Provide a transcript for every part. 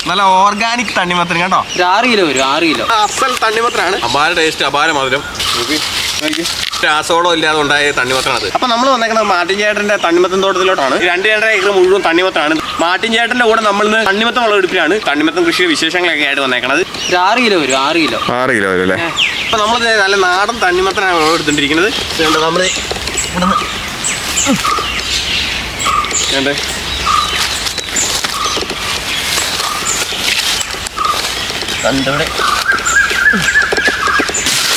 നല്ല ഓർഗാനിക് തണ്ണിമത്തൻ കേട്ടോ. 6 കിലോ വരും, 6 കിലോ. അസൽ തണ്ണിമത്തനാണ്. അപാര ടേസ്റ്റ്, അപാര മധുരം. രാസവളം ഇല്ലാതെ ഉണ്ടായ തണ്ണിമത്തനാണ്. അപ്പൊ നമ്മൾ വന്നേക്കുന്നത് മാർട്ടിൻ ചേട്ടന്റെ തണ്ണിമത്തൻ തോട്ടത്തിലോട്ടാണ്. 2-2.5 ഏക്കർ മുഴുവൻ തണ്ണിമത്തനാണ്. മാർട്ടിൻ ചേട്ടന്റെ കൂടെ നമ്മൾ തണ്ണിമത്തം വിളവെടുപ്പിലാണ് തണ്ണിമത്തൻ കൃഷി വിശേഷങ്ങളൊക്കെ ആയിട്ട് വന്നേക്കണത്. 6 കിലോ വരും, 6 കിലോ. 6 കിലോ വരും അല്ലേ. അപ്പൊ നമ്മൾ നല്ല നാടൻ തണ്ണിമത്തനാണ് വിളവെടുത്തിട്ടിരിക്കുന്നത്. നമ്മള് ഇവിടെ കണ്ടിവിടെ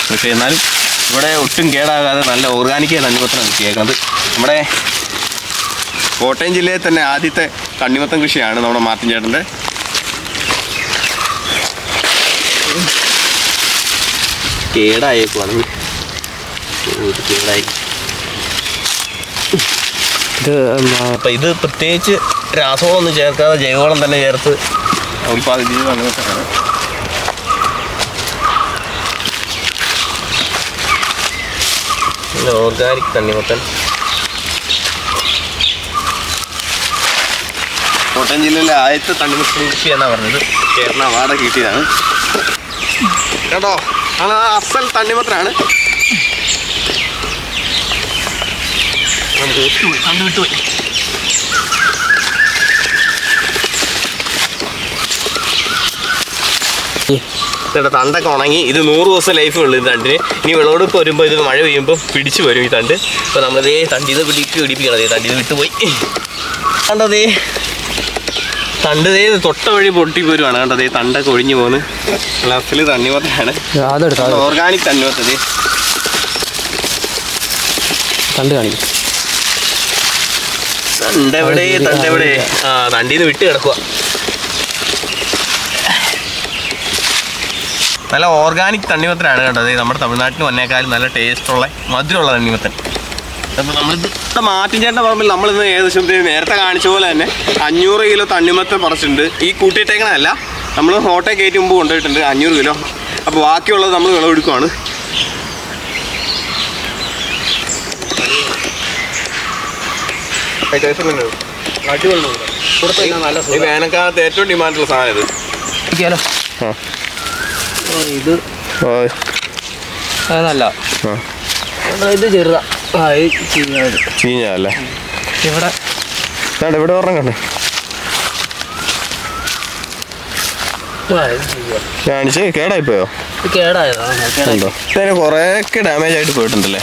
പക്ഷേ എന്നാലും ഇവിടെ ഒട്ടും കേടാകാതെ നല്ല ഓർഗാനിക് തണ്ണിമത്തനാണ് കൃഷിയേക്കുന്നത്. നമ്മുടെ കോട്ടയം ജില്ലയിൽ തന്നെ ആദ്യത്തെ തണ്ണിമത്തൻ കൃഷിയാണ് നമ്മുടെ മാർട്ടിൻ ചേട്ടൻ്റെ. കേടായേക്കുവാണ്, കേടായി. അപ്പം ഇത് പ്രത്യേകിച്ച് രാസവളമൊന്നും ചേർക്കാതെ ജൈവവളം തന്നെ ചേർത്ത് ഉൽപ്പാദിപ്പിച്ച തണ്ണിമത്തനാണ്. ഓർഗാനിക് തണ്ണിമത്തൻ കോട്ടയം ജില്ലയിലെ ആദ്യത്തെ തണ്ണിമത്തൻ കൃഷി എന്നാണ് പറഞ്ഞത്. കേരള അവാർഡ് കിട്ടിയതാണ് കേട്ടോ. അത് അസൽ തണ്ണിമത്തനാണ്. വിട്ടുപോയി ചേട്ടാ. തണ്ടൊക്കെ ഉണങ്ങി. ഇത് 100 ദിവസം ലൈഫ് ഉള്ളു ഈ തണ്ടിന്. ഇനി വിളവെടുപ്പ് വരുമ്പോൾ ഇത് മഴ പെയ്യുമ്പോൾ പിടിച്ചു വരും ഈ തണ്ട്. അപ്പോൾ നമ്മളിതേ തണ്ട് ഇത് പിടിപ്പിക്കണം. തണ്ട് ഇത് വിട്ടുപോയി കണ്ടതേ. തണ്ട് തൊട്ട വഴി പൊട്ടി പോരുവാണ് കണ്ടതേ. തണ്ടൊക്കെ ഒഴിഞ്ഞു പോകുന്നു. ലഫിൽ തണ്ണിമത്തനാണ്, ഓർഗാനിക് തണ്ണിമത്തത്. തണ്ട് കാണിക്കും. തണ്ടെവിടെ, തണ്ടെവിടെ? ആ, തണ്ടിന്ന് വിട്ട് കിടക്കുക. നല്ല ഓർഗാനിക് തണ്ണിമത്തനാണ് കേട്ടത്. നമ്മുടെ തമിഴ്നാട്ടിൽ വന്നേക്കാളും നല്ല ടേസ്റ്റുള്ള മധുരമുള്ള തണ്ണിമത്തൻ. അപ്പോൾ നമ്മളിത് മാർട്ടിൻ ചേട്ടൻ്റെ പറമ്പിൽ നമ്മളിന്ന് ഏകദേശം നേരത്തെ കാണിച്ച പോലെ തന്നെ 500 കിലോ തണ്ണിമത്തൻ പറിച്ചിട്ടുണ്ട്. ഈ കൂട്ടിയിട്ടേക്കണല്ല, നമ്മൾ ഹോട്ടൽ കയറ്റി മുമ്പ് കൊണ്ടുപോയിട്ടുണ്ട് 500 കിലോ. അപ്പോൾ ബാക്കിയുള്ളത് നമ്മൾ വിളവെടുക്കുകയാണ്. ഈ വേനൽക്കാലത്ത് ഏറ്റവും ഡിമാൻഡുള്ള സാധനം ഇത്. ഇത് നല്ല ഇത് ചെറുതാ. ചീഞ്ഞല്ലേ ഇവിടെ ഇവിടെ ഒരെണ്ണം കണ്ടേ കാണിച്ച്. കേടായിപ്പോയോ? കേടായതോ? കുറേയൊക്കെ ഡാമേജ് ആയിട്ട് പോയിട്ടുണ്ടല്ലേ.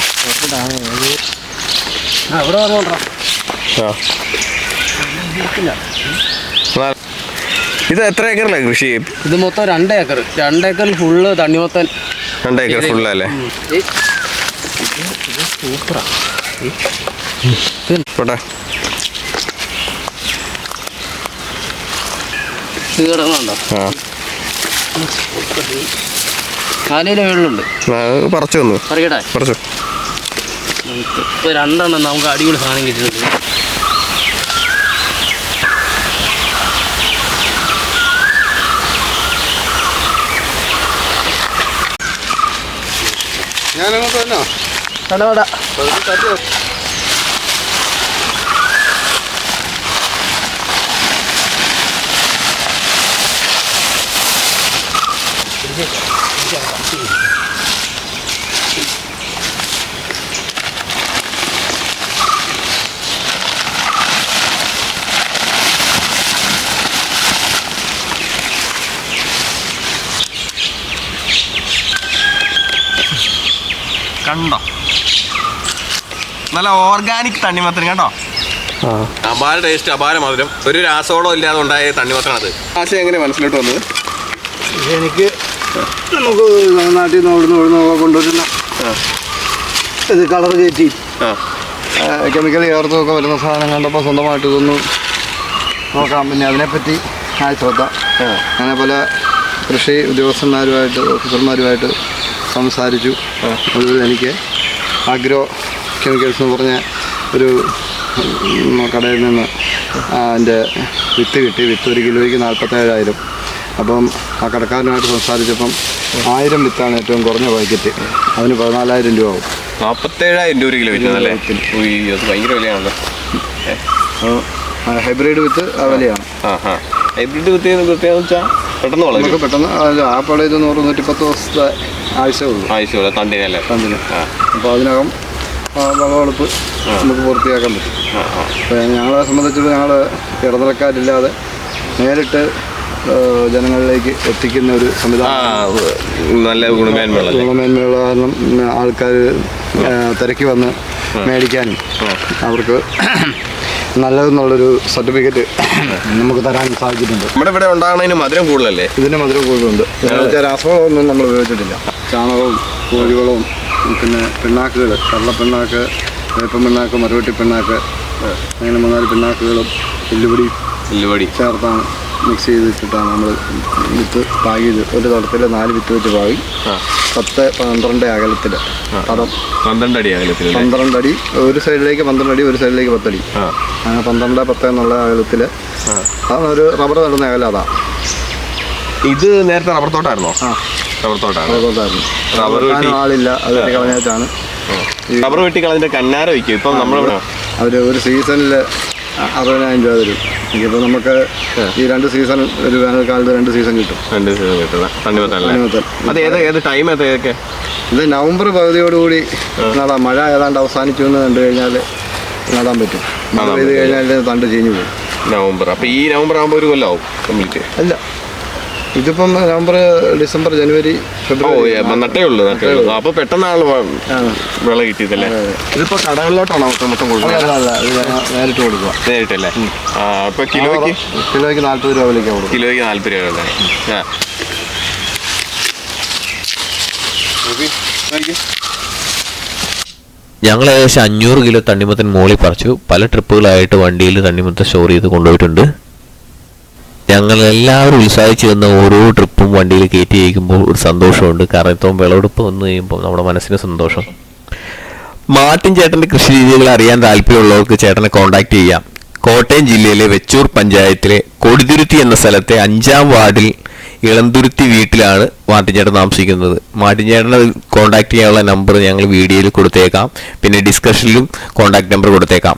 ഇത് എത്ര ഏക്കറിലെ കൃഷി? ഇത് മൊത്തം 2 ഏക്കർ. 2 ഏക്കറിൽ ഫുള്ള് തണ്ണിമത്തൻ. 2 ഏക്കർ ഫുള്ളല്ലേ? സൂപ്പറാ. പോട്ടെ. ഇത് കിടന്നുണ്ടോ? 4 കിലോ വെള്ളമുണ്ട്. പറിച്ചു വന്നു. പറയട്ടെ, പറിച്ചു. 2 നമുക്ക് അടിപൊളി സാധനം കിട്ടിയിട്ടുണ്ട്. ഞാനങ്ങോട്ട് വന്നോ? കടവട കണ്ടോ? നല്ല ഓർഗാനിക് തണ്ണിമത്തൻ കേട്ടോ. അപാര ടേസ്റ്റ്, അപാര മധുരം. ഒരു രാസവളം ഇല്ലാതെ ഉണ്ടായ തണ്ണിമത്തനാണത്. ആശയം എങ്ങനെ മനസ്സിലോട്ട് വന്നത്? എനിക്ക് നമുക്ക് നാട്ടിൽ നിന്ന് ഓടുന്നൊക്കെ കൊണ്ടുവരുന്ന ഇത് കളർ കയറ്റി കെമിക്കൽ ചേർത്തൊക്കെ വരുന്ന സാധനം കണ്ടപ്പോൾ സ്വന്തമായിട്ട് ഇതൊന്നും നോക്കാം. പിന്നെ അതിനെപ്പറ്റി ശ്രദ്ധ അങ്ങനെ പല കൃഷി ഉദ്യോഗസ്ഥന്മാരുമായിട്ട് ഓഫീസർമാരുമായിട്ട് സംസാരിച്ചു. അതുപോലെ എനിക്ക് ആഗ്രോ കെമിക്കൽസ് എന്ന് പറഞ്ഞ ഒരു കടയിൽ നിന്ന് അതിൻ്റെ വിത്ത് കിട്ടി. വിത്ത് 1 കിലോയ്ക്ക് 47,000. അപ്പം ആ കടക്കാരനുമായിട്ട് സംസാരിച്ചപ്പം 1000 വിത്താണ് ഏറ്റവും കുറഞ്ഞ പാക്കറ്റ്. അതിന് 14,000 രൂപ ആവും. 47,000 രൂപ 1 കിലോ വിറ്റാണല്ലേ? ഭയങ്കര വിലയാണല്ലോ. ഹൈബ്രിഡ് വിത്ത് ആ വിലയാണ്. ഹൈബ്രിഡ് പ്രത്യേകം വെച്ചാൽ പെട്ടെന്ന് വളരും. നമുക്ക് പെട്ടെന്ന് ആ പടം ഇത് 100-110 ദിവസത്തെ ആവശ്യമുള്ള തണ്ടിനല്ലേ. തണ്ടിന്. അപ്പോൾ അതിനകം വിളവെടുപ്പ് നമുക്ക് പൂർത്തിയാക്കാൻ പറ്റും. അപ്പോൾ ഞങ്ങളെ സംബന്ധിച്ചിട്ട് ഞങ്ങൾ ഇടനിലക്കാരില്ലാതെ നേരിട്ട് ജനങ്ങളിലേക്ക് എത്തിക്കുന്ന ഒരു സംവിധാനം. നല്ല ഗുണമേന്മയുള്ള കാരണം ആൾക്കാർ തിരക്കി വന്ന് മേടിക്കാനും അവർക്ക് നല്ലതെന്നുള്ളൊരു സർട്ടിഫിക്കറ്റ് നമുക്ക് തരാൻ സാധിച്ചിട്ടുണ്ട്. നമ്മുടെ ഇവിടെ ഉണ്ടാകുന്നതിന് മധുരം കൂടുതലല്ലേ? ഇതിന് മധുരം കൂടുതലുണ്ട്. രാസവളമൊന്നും നമ്മൾ ഉപയോഗിച്ചിട്ടില്ല. ചാണകവും കോഴിവളവും പിന്നെ പിണ്ണാക്കുകൾ, കടലപ്പിണ്ണാക്ക്, വേപ്പൻ പിണ്ണാക്ക്, മരവെട്ടി പിണ്ണാക്ക്, അങ്ങനെ 3-4 പിണ്ണാക്കുകളും എല്ലുപൊടി ചേർത്താണ് മിക്സ് ചെയ്തിട്ടിട്ടാണ് നമ്മൾ വിത്ത് പാകിയത്. ഒരു തടത്തിൽ 4 വിത്ത് വെച്ച് പാകി 10-12 അകലത്തിൽ തടം 12 അടി അകലത്തിൽ 12 അടി ഒരു സൈഡിലേക്ക് 12 അടി ഒരു സൈഡിലേക്ക് 10 അടി അങ്ങനെ 12-10 എന്നുള്ള അകലത്തിൽ അതാണ് ഒരു റബ്ബർ നടുന്ന അകലം. അതാണ് ഇത്. നേരത്തെ റബ്ബർ തോട്ടായിരുന്നോ? റബ്ബർ തോട്ടായിരുന്നു. ആളില്ല, അത് കളഞ്ഞാണ് റബ്ബർ വെട്ടി കളഞ്ഞിട്ട് കന്നാര വയ്ക്കും. ഇപ്പം നമ്മളിവിടെ അവർ ഒരു സീസണിൽ 60,000 രൂപ തരും. ഇപ്പോൾ നമുക്ക് ഈ 2 സീസൺ, ഒരു വേനൽക്കാലത്ത് 2 സീസൺ കിട്ടും. 2 സീസൺ കിട്ടും. അത് ഏത് ടൈം ഏതൊക്കെ? ഇത് നവംബർ പകുതിയോടുകൂടി നടാം. മഴ ഏതാണ്ട് അവസാനിച്ചു എന്ന് കണ്ടു കഴിഞ്ഞാൽ നടാൻ പറ്റും. മഴ പെയ്ത് കഴിഞ്ഞാൽ തണ്ട് ചീഞ്ഞു പോകും. നവംബർ. അപ്പോൾ ഈ നവംബർ ആകുമ്പോൾ ഒരു കൊല്ലമാവും കംപ്ലീറ്റ്? അല്ല, ഇതിപ്പം നവംബർ, ഡിസംബർ, ജനുവരി, ഫെബ്രുവരി നട്ടേ ഉള്ളൂ. അപ്പോൾ പെട്ടെന്നാണ് വിള കിട്ടിയതല്ലേ? ഇതിപ്പോൾ കടകളിലോട്ടാണോ മൊത്തം കൊടുക്കുന്നത്? നേരിട്ട് കൊടുക്കുക. നേരിട്ടല്ലേ? അപ്പോൾ കിലോയ്ക്ക് 40 രൂപ വിലയ്ക്കാണ് കൊടുക്കുക. കിലോയ്ക്ക് 40 രൂപ അല്ലേ? ഞങ്ങൾ ഏകദേശം 500 കിലോ തണ്ണിമത്തൻ മോളി പറിച്ചു. പല ട്രിപ്പുകളായിട്ട് വണ്ടിയിൽ തണ്ണിമത്തൻ സ്റ്റോർ ചെയ്ത് കൊണ്ടുപോയിട്ടുണ്ട്. ഞങ്ങൾ എല്ലാവരും ഉത്സാഹിച്ചിരുന്ന ഓരോ ട്രിപ്പും വണ്ടിയിൽ കയറ്റി അയക്കുമ്പോൾ ഒരു സന്തോഷമുണ്ട്. കാരണം ഇപ്പം വിളവെടുപ്പ് വന്നു കഴിയുമ്പോൾ നമ്മുടെ മനസ്സിന് സന്തോഷം. മാർട്ടിൻ ചേട്ടൻ്റെ കൃഷി രീതികൾ അറിയാൻ താല്പര്യമുള്ളവർക്ക് ചേട്ടനെ കോൺടാക്ട് ചെയ്യാം. കോട്ടയം ജില്ലയിലെ വെച്ചൂർ പഞ്ചായത്തിലെ കൊടിതുരുത്തി എന്ന സ്ഥലത്തെ 5-ാം വാർഡിൽ ഇളംതുരുത്തി വീട്ടിലാണ് മാർട്ടിൻ ചേട്ടൻ താമസിക്കുന്നത്. മാർട്ടിൻ ചേട്ടനെ കോൺടാക്ട് ചെയ്യാനുള്ള നമ്പർ ഞങ്ങൾ വീഡിയോയിൽ കൊടുത്തേക്കാം. പിന്നെ ഡിസ്കഷനിലും കോൺടാക്ട് നമ്പർ കൊടുത്തേക്കാം.